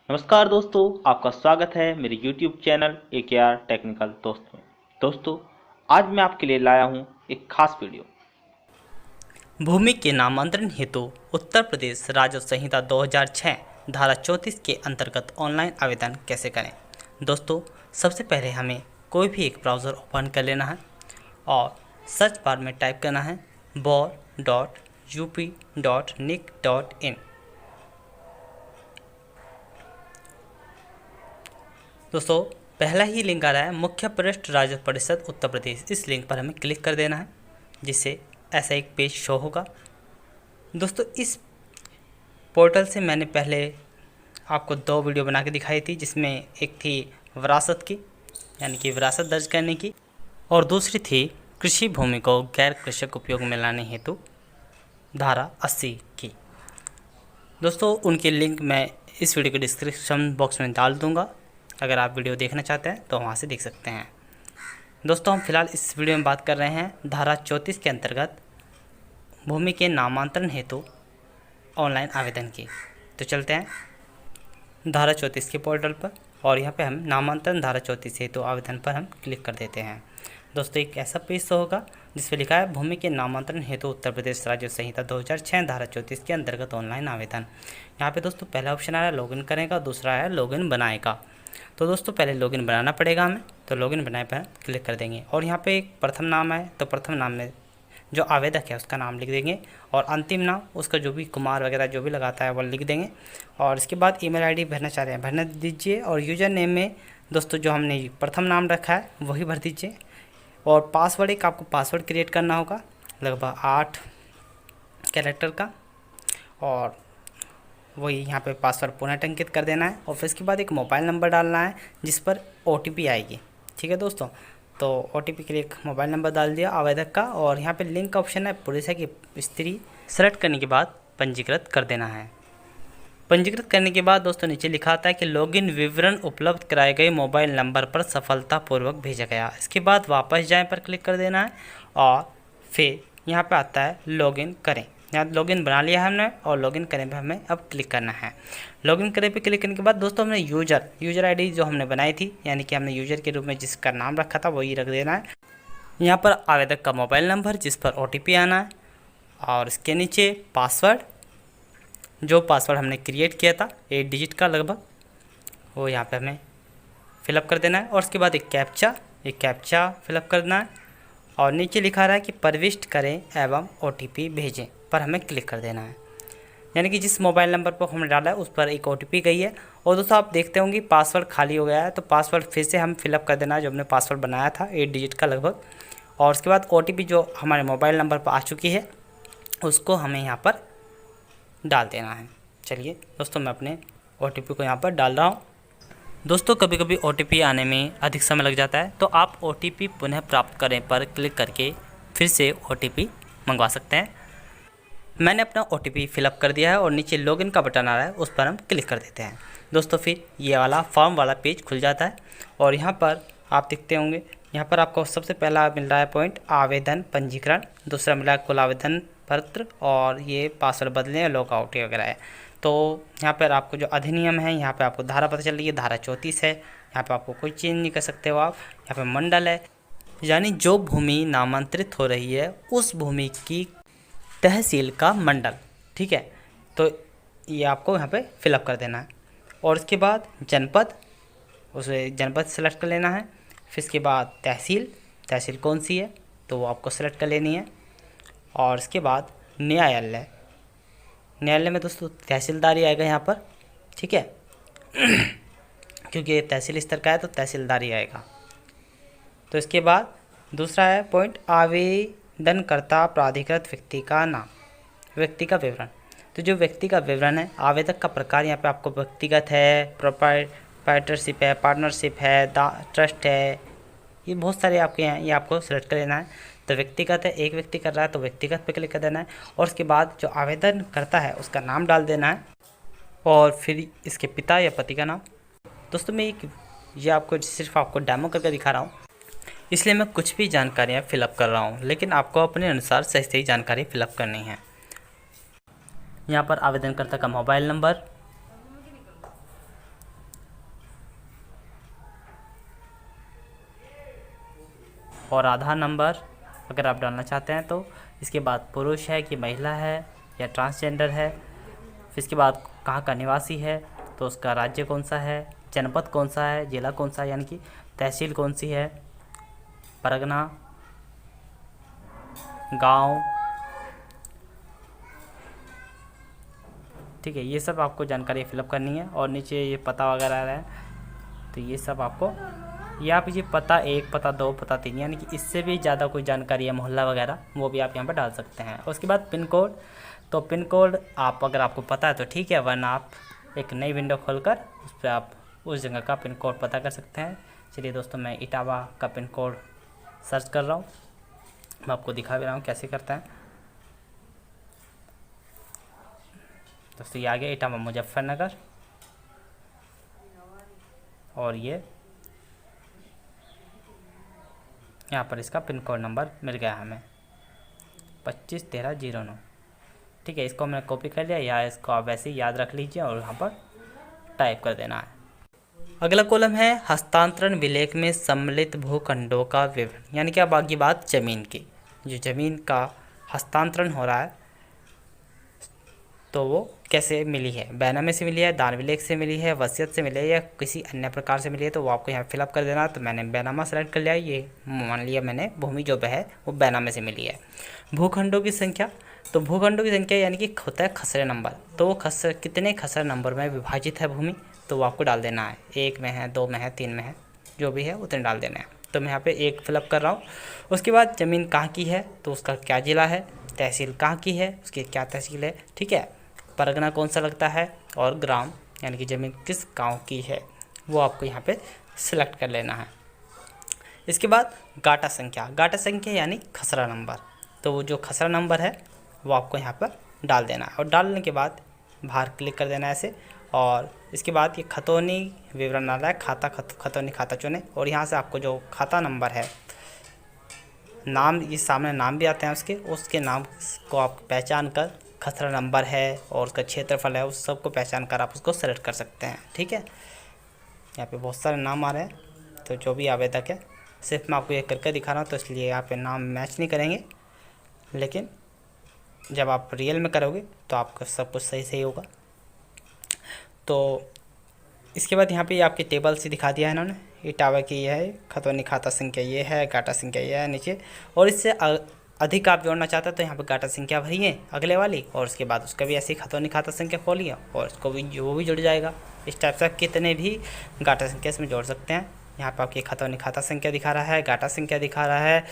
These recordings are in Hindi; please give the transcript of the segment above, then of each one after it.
नमस्कार दोस्तों, आपका स्वागत है मेरे YouTube चैनल AKR टेक्निकल दोस्त में। दोस्तों, आज मैं आपके लिए लाया हूं एक खास वीडियो। भूमि के नामांतरण हेतु उत्तर प्रदेश राजस्व संहिता 2006 धारा 34 के अंतर्गत ऑनलाइन आवेदन कैसे करें। दोस्तों, सबसे पहले हमें कोई भी एक ब्राउज़र ओपन कर लेना है और सर्च बार में टाइप करना है bor.up.nic.in। दोस्तों, पहला ही लिंक आ रहा है मुख्य पृष्ठ राजस्व परिषद उत्तर प्रदेश। इस लिंक पर हमें क्लिक कर देना है, जिससे ऐसा एक पेज शो होगा। दोस्तों, इस पोर्टल से मैंने पहले आपको 2 वीडियो बना के दिखाई थी, जिसमें एक थी विरासत की, यानी कि विरासत दर्ज करने की, और दूसरी थी कृषि भूमि को गैर कृषक उपयोग में लाने हेतु धारा 80 की। दोस्तों, उनके लिंक मैं इस वीडियो के डिस्क्रिप्शन बॉक्स में डाल दूंगा। अगर आप वीडियो देखना चाहते हैं तो वहाँ से देख सकते हैं। दोस्तों, हम फिलहाल इस वीडियो में बात कर रहे हैं धारा 34 के अंतर्गत भूमि के नामांतरण हेतु ऑनलाइन आवेदन की। तो चलते हैं धारा 34 के पोर्टल पर और यहाँ पे हम नामांतरण धारा 34 हेतु आवेदन पर हम क्लिक कर देते हैं। दोस्तों, एक ऐसा पेज तो होगा जिस पर लिखा है भूमि के नामांतरण हेतु उत्तर प्रदेश राजस्व संहिता 2006 धारा 34 के अंतर्गत ऑनलाइन आवेदन। यहाँ पे दोस्तों पहला ऑप्शन आ रहा है लॉगिन करेगा, दूसरा है लॉगिन बनाएगा। तो दोस्तों, पहले लॉगिन बनाना पड़ेगा हमें, तो लॉगिन बनाए पर क्लिक कर देंगे और यहाँ पे एक प्रथम नाम है, तो प्रथम नाम में जो आवेदक है उसका नाम लिख देंगे और अंतिम नाम उसका जो भी कुमार वगैरह जो भी लगाता है वो लिख देंगे। और इसके बाद ईमेल आईडी भरना चाह रहे हैं भरने दीजिए और यूज़र नेम में दोस्तों जो हमने प्रथम नाम रखा है वही भर दीजिए। और पासवर्ड एक आपको पासवर्ड क्रिएट करना होगा लगभग 8 कैरेक्टर का, और वही यहाँ पे पासवर्ड पुनः टंकित कर देना है। और फिर इसके बाद एक मोबाइल नंबर डालना है जिस पर OTP आएगी। ठीक है दोस्तों, तो OTP के लिए एक मोबाइल नंबर डाल दिया आवेदक का, और यहाँ पे लिंक का ऑप्शन है पुरुष है कि स्त्री, सेलेक्ट करने के बाद पंजीकृत कर देना है। पंजीकृत करने के बाद दोस्तों नीचे लिखा आता है कि लॉगिन विवरण उपलब्ध कराए गए मोबाइल नंबर पर सफलतापूर्वक भेजा गया। इसके बाद वापस जाएं पर क्लिक कर देना है और फिर यहाँ पे आता है लॉगिन करें। यहाँ लॉगिन बना लिया है हमने और लॉगिन करें पे हमें अब क्लिक करना है। लॉगिन करें पे क्लिक करने के बाद दोस्तों हमने यूजर आईडी जो हमने बनाई थी, यानी कि हमने यूजर के रूप में जिसका नाम रखा था वही रख देना है। यहाँ पर आवेदक का मोबाइल नंबर जिस पर OTP आना है और इसके नीचे पासवर्ड, जो पासवर्ड हमने क्रिएट किया था 8 डिजिट का लगभग, वो यहाँ पे हमें फिलअप कर देना है। और उसके बाद एक कैप्चा फिलअप करना है और नीचे लिखा रहा है कि प्रविष्ट करें एवं OTP भेजें पर हमें क्लिक कर देना है। यानी कि जिस मोबाइल नंबर पर हमने डाला है उस पर एक OTP गई है। और दोस्तों आप देखते होंगे पासवर्ड खाली हो गया है, तो पासवर्ड फिर से हम फिलअप कर देना है जो हमने पासवर्ड बनाया था 8 डिजिट का लगभग। और उसके बाद OTP जो हमारे मोबाइल नंबर पर आ चुकी है उसको हमें यहाँ पर डाल देना है। चलिए दोस्तों, मैं अपने OTP को यहाँ पर डाल रहा हूँ। दोस्तों, कभी कभी OTP आने में अधिक समय लग जाता है, तो आप OTP पुनः प्राप्त करें पर क्लिक करके फिर से OTP मंगवा सकते हैं। मैंने अपना OTP फिलअप कर दिया है और नीचे लॉगिन का बटन आ रहा है उस पर हम क्लिक कर देते हैं। दोस्तों, फिर ये वाला फॉर्म वाला पेज खुल जाता है और यहाँ पर आप देखते होंगे, यहाँ पर आपको सबसे पहला मिल रहा है पॉइंट आवेदन पंजीकरण, दूसरा मिला है कुल आवेदन पत्र, और ये पासवर्ड बदलें लॉकआउट वगैरह है। तो यहाँ पर आपको जो अधिनियम है, यहाँ पर आपको धारा पता चल रही है, धारा 34 है। यहाँ पर आपको कोई चेंज नहीं कर सकते हो आप। यहाँ पर मंडल है, यानी जो भूमि नामांतरित हो रही है उस भूमि की तहसील का मंडल। ठीक है, तो ये आपको यहाँ पे फिलअप कर देना है। और इसके बाद जनपद, उसे जनपद सेलेक्ट कर लेना है। फिर इसके बाद तहसील कौन सी है तो वो आपको सेलेक्ट कर लेनी है। और इसके बाद न्यायालय में दोस्तों तहसीलदारी आएगा यहाँ पर। ठीक है क्योंकि ये तहसील स्तर का है तो तहसीलदारी आएगा। तो इसके बाद दूसरा है पॉइंट आवेदनकर्ता प्राधिकृत व्यक्ति का नाम, व्यक्ति का विवरण। तो जो व्यक्ति का विवरण है, आवेदक का प्रकार यहाँ पे आपको व्यक्तिगत है, प्रोप्राइटरशिप है, पार्टनरशिप है, ट्रस्ट है, ये बहुत सारे आपके हैं, ये आपको सेलेक्ट कर लेना है। तो व्यक्तिगत है, एक व्यक्ति कर रहा है तो व्यक्तिगत पे क्लिक कर देना है। और उसके बाद जो आवेदन करता है उसका नाम डाल देना है और फिर इसके पिता या पति का नाम। दोस्तों, मैं ये आपको सिर्फ आपको डेमो करके दिखा रहा हूँ, इसलिए मैं कुछ भी जानकारियाँ फिलअप कर रहा हूँ, लेकिन आपको अपने अनुसार सही सही जानकारी फिलअप करनी है। यहाँ पर आवेदनकर्ता का मोबाइल नंबर, और आधार नंबर अगर आप डालना चाहते हैं तो। इसके बाद पुरुष है कि महिला है या ट्रांसजेंडर है। फिर इसके बाद कहाँ का निवासी है, तो उसका राज्य कौन सा है, जनपद कौन सा है, जिला कौन सा है, यानी कि तहसील कौन सी है, परगना, गांव। ठीक है, ये सब आपको जानकारी फिलअप करनी है। और नीचे ये पता वगैरह आ रहा है, तो ये सब आपको, ये आप ये पता 1, पता 2, पता 3, यानी कि इससे भी ज़्यादा कोई जानकारी है मोहल्ला वगैरह, वो भी आप यहाँ पर डाल सकते हैं। उसके बाद पिन कोड, तो पिन कोड आप अगर आपको पता है तो ठीक है, वरना आप एक नई विंडो खोलकर उस पर आप उस जगह का पिन कोड पता कर सकते हैं। चलिए दोस्तों, मैं इटावा का पिन कोड सर्च कर रहा हूँ, मैं आपको दिखा भी रहा हूँ कैसे करता है। दोस्तों ये आ गया इटावा मुजफ्फरनगर, और ये यहाँ पर इसका पिन कोड नंबर मिल गया हमें 251309। ठीक है, इसको हमने कॉपी कर लिया, या इसको आप वैसे ही याद रख लीजिए और यहाँ पर टाइप कर देना है। अगला कॉलम है हस्तांतरण विलेख में सम्मिलित भूखंडों का विवरण, यानी कि अब आगे बात ज़मीन की। जो ज़मीन का हस्तांतरण हो रहा है तो वो कैसे मिली है, बैनामे से मिली है, दान विलेख से मिली है, वसीयत से मिली है, या किसी अन्य प्रकार से मिली है, तो वो आपको यहाँ फिलअप कर देना। तो मैंने बैनामा सेलेक्ट कर लिया, ये मान लिया मैंने भूमि जो है वो बैनामे से मिली है। भूखंडों की संख्या, तो भूखंडों की संख्या यानी कि होता है खसरे नंबर, तो वो खसरे कितने खसरे नंबर में विभाजित है भूमि, तो वो आपको डाल देना है। 1 में है, 2 में है, 3 में है, जो भी है उतने डाल देना है। तो मैं यहाँ पे 1 फिलअप कर रहा हूँ। उसके बाद ज़मीन कहाँ की है, तो उसका क्या ज़िला है, तहसील कहाँ की है, उसकी क्या तहसील है, ठीक है, परगना कौन सा लगता है, और ग्राम यानी कि ज़मीन किस गांव की है, वो आपको यहाँ पे सिलेक्ट कर लेना है। इसके बाद गाटा संख्या, गाटा संख्या यानी खसरा नंबर, तो वो जो खसरा नंबर है वो आपको यहाँ पर डाल देना है। और डालने के बाद बाहर क्लिक कर देना है ऐसे। और इसके बाद ये खतौनी विवरण डाला है, खतौनी खाता चुने, और यहाँ से आपको जो खाता नंबर है, नाम, ये सामने नाम भी आते हैं उसके नाम को आप पहचान कर, खसरा नंबर है और उसका क्षेत्रफल है, उस सब को पहचान कर आप उसको सेलेक्ट कर सकते हैं। ठीक है, यहाँ पे बहुत सारे नाम आ रहे हैं, तो जो भी आवेदक है, सिर्फ मैं आपको ये करके दिखा रहा हूँ, तो इसलिए यहाँ पे नाम मैच नहीं करेंगे, लेकिन जब आप रियल में करोगे तो आपका सब कुछ सही सही होगा। तो इसके बाद यहाँ पे आपकी टेबल से दिखा दिया है इन्होंने, इटावा की ये है, खतौनी खाता संख्या ये है, गाटा संख्या ये है नीचे। और इससे अधिक आप जोड़ना चाहते हैं तो यहाँ पे गाटा संख्या भरिए अगले वाली, और उसके बाद उसका भी ऐसे ही खतौनी खाता संख्या खोलिए और उसको भी वो भी जुड़ जाएगा। इस टाइप से कितने भी गाटा संख्या इसमें जोड़ सकते हैं। यहाँ पर आपकी खतौनी खाता संख्या दिखा रहा है, गाटा संख्या दिखा रहा है,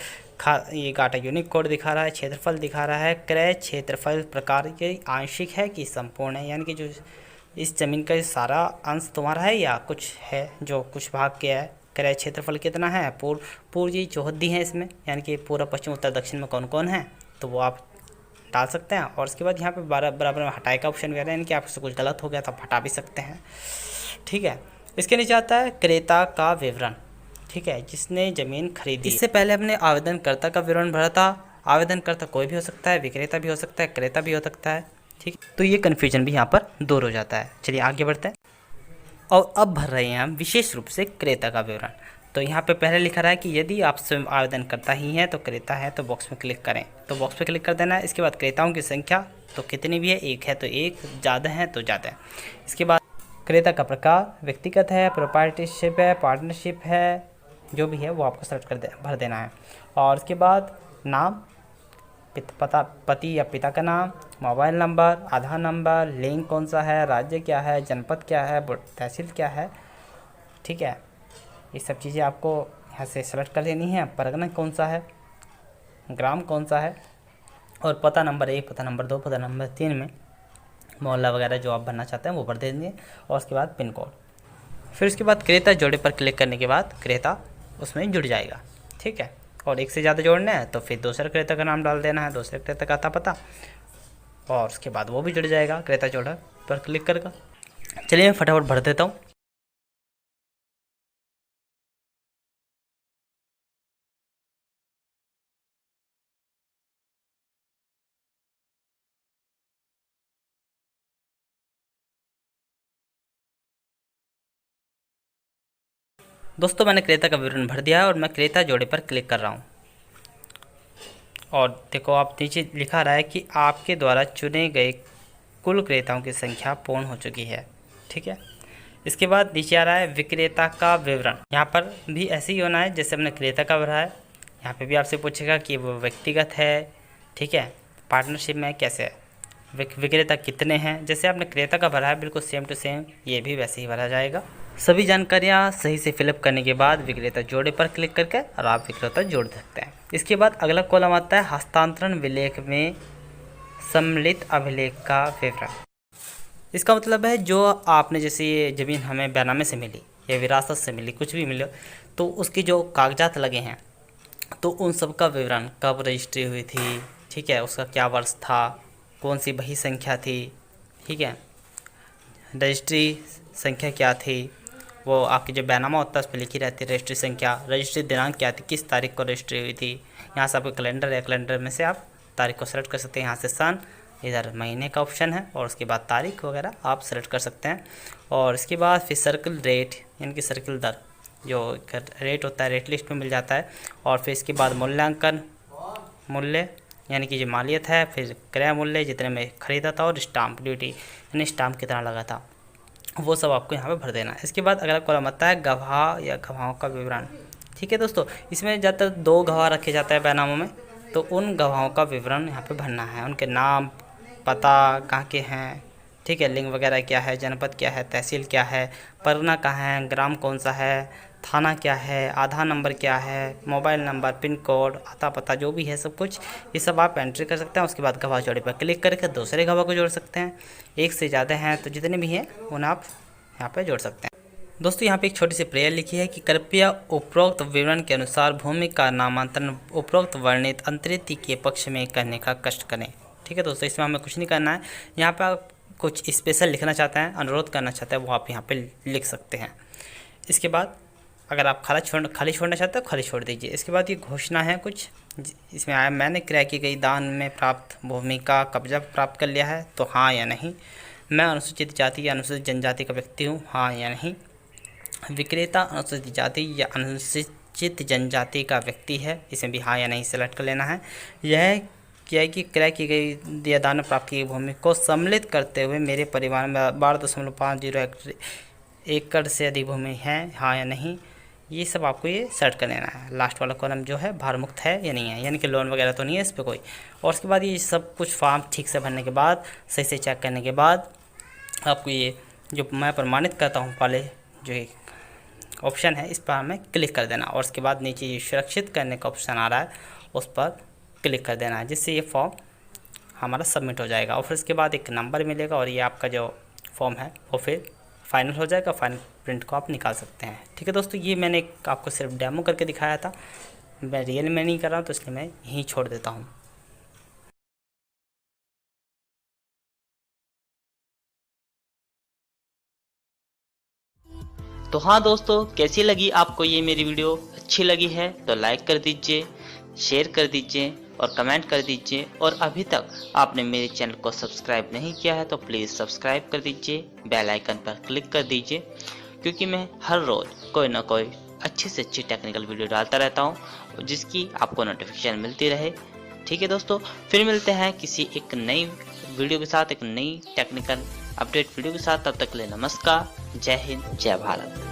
ये गाटा यूनिक कोड दिखा रहा है, क्षेत्रफल दिखा रहा है, क्रय क्षेत्रफल प्रकार के आंशिक है कि संपूर्ण है, यानी कि जो इस ज़मीन का सारा अंश तुम्हारा है या कुछ है जो कुछ भाग के है। क्रय क्षेत्रफल कितना है, पूर्व जी चौहद्दी है इसमें, यानी कि पूरा पश्चिम उत्तर दक्षिण में कौन कौन है, तो वो आप डाल सकते हैं। और उसके बाद यहाँ पे बराबर में हटाए का ऑप्शन भी आ रहा है, यानी कि आपसे कुछ गलत हो गया तो आप हटा भी सकते हैं। ठीक है, इसके नीचे आता है क्रेता का विवरण। ठीक है, जिसने ज़मीन खरीदी, इससे पहले हमने आवेदनकर्ता का विवरण भरा था। आवेदनकर्ता कोई भी हो सकता है, विक्रेता भी हो सकता है, क्रेता भी हो सकता है। ठीक, तो ये कन्फ्यूजन भी यहाँ पर दूर हो जाता है। चलिए आगे बढ़ते हैं। और अब भर रहे हैं हम विशेष रूप से क्रेता का विवरण। तो यहाँ पे पहले लिखा रहा है कि यदि आप स्वयं आवेदनकर्ता ही हैं तो क्रेता है तो बॉक्स में क्लिक करें, तो बॉक्स पे क्लिक कर देना है। इसके बाद क्रेताओं की संख्या तो कितनी भी है, 1 है तो 1, ज़्यादा है तो ज़्यादा है। इसके बाद क्रेता का प्रकार व्यक्तिगत है, प्रोप्राइटरशिप है, पार्टनरशिप है, जो भी है वो आपको सेलेक्ट कर भर देना है। और उसके बाद नाम, पति या पिता का नाम, मोबाइल नंबर, आधार नंबर, लिंक कौन सा है, राज्य क्या है, जनपद क्या है, तहसील क्या है। ठीक है, ये सब चीज़ें आपको यहाँ से सेलेक्ट कर लेनी है। परगना कौन सा है, ग्राम कौन सा है, और पता नंबर 1, पता नंबर 2, पता नंबर 3 में मोहल्ला वगैरह जो आप भरना चाहते हैं वो भर देंगे। और उसके बाद पिन कोड, फिर उसके बाद क्रेता जोड़े पर क्लिक करने के बाद क्रेता उसमें जुड़ जाएगा। ठीक है, और 1 से ज़्यादा जोड़ना है तो फिर दूसरे क्रेता का नाम डाल देना है, दूसरे क्रेता का आता पता, और उसके बाद वो भी जुड़ जाएगा क्रेता जोड़ा पर क्लिक करके। चलिए मैं फटाफट भर देता हूँ। दोस्तों मैंने क्रेता का विवरण भर दिया है और मैं क्रेता जोड़े पर क्लिक कर रहा हूँ। और देखो आप नीचे लिखा रहा है कि आपके द्वारा चुने गए कुल क्रेताओं की संख्या पूर्ण हो चुकी है। ठीक है, इसके बाद नीचे आ रहा है विक्रेता का विवरण। यहाँ पर भी ऐसे ही होना है जैसे हमने क्रेता का भरा है। यहाँ पे भी आपसे पूछेगा कि वो व्यक्तिगत है, ठीक है, पार्टनरशिप में कैसे है, विक्रेता कितने हैं। जैसे आपने क्रेता का भरा है बिल्कुल सेम टू सेम ये भी वैसे ही भरा जाएगा। सभी जानकारियाँ सही से फिलअप करने के बाद विक्रेता जोड़े पर क्लिक करके और आप विक्रेता जोड़ सकते हैं। इसके बाद अगला कॉलम आता है हस्तांतरण विलेख में सम्मिलित अभिलेख का विवरण। इसका मतलब है जो आपने जैसे ये ज़मीन हमें बैनामे से मिली या विरासत से मिली, कुछ भी मिले, तो उसकी जो कागजात लगे हैं तो उन सब का विवरण, कब रजिस्ट्री हुई थी, ठीक है, उसका क्या वर्ष था, कौन सी बही संख्या थी, ठीक है, रजिस्ट्री संख्या क्या थी, वो आपकी जो बैनामा होता है उस पर लिखी रहती है रजिस्ट्री संख्या, रजिस्ट्री दिनांक क्या थी, किस तारीख को रजिस्ट्री हुई थी। यहाँ से आपका कैलेंडर है, कैलेंडर में से आप तारीख को सेलेक्ट कर सकते हैं। यहाँ से सन, इधर महीने का ऑप्शन है और उसके बाद तारीख वगैरह आप सेलेक्ट कर सकते हैं। और इसके बाद फिर सर्कल रेट यानी कि सर्कल दर, जो रेट होता है रेट लिस्ट में मिल जाता है। और फिर इसके बाद मूल्यांकन मूल्य यानी कि जो मालियत है, फिर क्रय मूल्य जितने में ख़रीदा था, और स्टाम्प ड्यूटी यानी स्टाम्प कितना लगा था, वो सब आपको यहाँ पे भर देना है। इसके बाद अगला कॉलम आता है गवाह या गवाहों का विवरण। ठीक है दोस्तों, इसमें ज़्यादातर 2 गवाह रखे जाते हैं बैनामों में, तो उन गवाहों का विवरण यहाँ पे भरना है। उनके नाम, पता, कहाँ के हैं, ठीक है, लिंग वगैरह क्या है, जनपद क्या है, तहसील क्या है, परगना कहाँ है, ग्राम कौन सा है, थाना क्या है, आधार नंबर क्या है, मोबाइल नंबर, पिन कोड, आता पता जो भी है सब कुछ, ये सब आप एंट्री कर सकते हैं। उसके बाद गवाह जोड़े पर क्लिक करके दूसरे गवाह को जोड़ सकते हैं। एक से ज़्यादा हैं तो जितने भी हैं उन्हें आप यहाँ पर जोड़ सकते हैं। दोस्तों यहाँ पे एक छोटी सी प्रेयर लिखी है कि कृपया उपरोक्त विवरण के अनुसार भूमि का नामांतरण उपरोक्त वर्णित अंतरित के पक्ष में करने का कष्ट करें। ठीक है दोस्तों, इसमें हमें कुछ नहीं करना है। यहाँ पे आप कुछ स्पेशल लिखना चाहते हैं, अनुरोध करना चाहते हैं, वो आप यहाँ पे लिख सकते हैं। इसके बाद अगर आप खाली छोड़ना चाहते हैं तो खाली छोड़ दीजिए। इसके बाद ये घोषणा है कुछ, इसमें आया मैंने क्रय की गई दान में प्राप्त भूमि का कब्जा प्राप्त कर लिया है, तो हाँ या नहीं। मैं अनुसूचित जाति या अनुसूचित जनजाति का व्यक्ति हूँ, हाँ या नहीं। विक्रेता अनुसूचित जाति या अनुसूचित जनजाति का व्यक्ति है, इसमें भी हाँ या नहीं सेलेक्ट कर लेना है। यह क्या है कि क्रय की गई या दान प्राप्त की गई भूमि को सम्मिलित करते हुए मेरे परिवार में 12.50 एकड़ से अधिक भूमि है, हाँ या नहीं। ये सब आपको ये सेट कर लेना है। लास्ट वाला कॉलम जो है भारमुक्त है या नहीं है, यानी कि लोन वगैरह तो नहीं है इस पर कोई। और उसके बाद ये सब कुछ फॉर्म ठीक से भरने के बाद, सही से चेक करने के बाद, आपको ये जो मैं प्रमाणित करता हूँ वाले जो ऑप्शन है इस पर हमें क्लिक कर देना। और उसके बाद नीचे ये सुरक्षित करने का ऑप्शन आ रहा है, उस पर क्लिक कर देना है, जिससे ये फॉर्म हमारा सबमिट हो जाएगा। और फिर इसके बाद एक नंबर मिलेगा और ये आपका जो फॉर्म है वो फिर फाइनल हो जाएगा। फाइनल प्रिंट को आप निकाल सकते हैं। ठीक है दोस्तों, ये मैंने आपको सिर्फ डेमो करके दिखाया था, मैं रियल में नहीं कर रहा हूँ, तो इसलिए मैं यहीं छोड़ देता हूँ। तो हाँ दोस्तों, कैसी लगी आपको ये मेरी वीडियो? अच्छी लगी है तो लाइक कर दीजिए, शेयर कर दीजिए और कमेंट कर दीजिए। और अभी तक आपने मेरे चैनल को सब्सक्राइब नहीं किया है तो प्लीज़ सब्सक्राइब कर दीजिए, बेल आइकन पर क्लिक कर दीजिए, क्योंकि मैं हर रोज़ कोई ना कोई अच्छी से अच्छी टेक्निकल वीडियो डालता रहता हूँ, जिसकी आपको नोटिफिकेशन मिलती रहे। ठीक है दोस्तों, फिर मिलते हैं किसी एक नई वीडियो के साथ, एक नई टेक्निकल अपडेट वीडियो के साथ। तब तक के लिए नमस्कार, जय हिंद, जय भारत।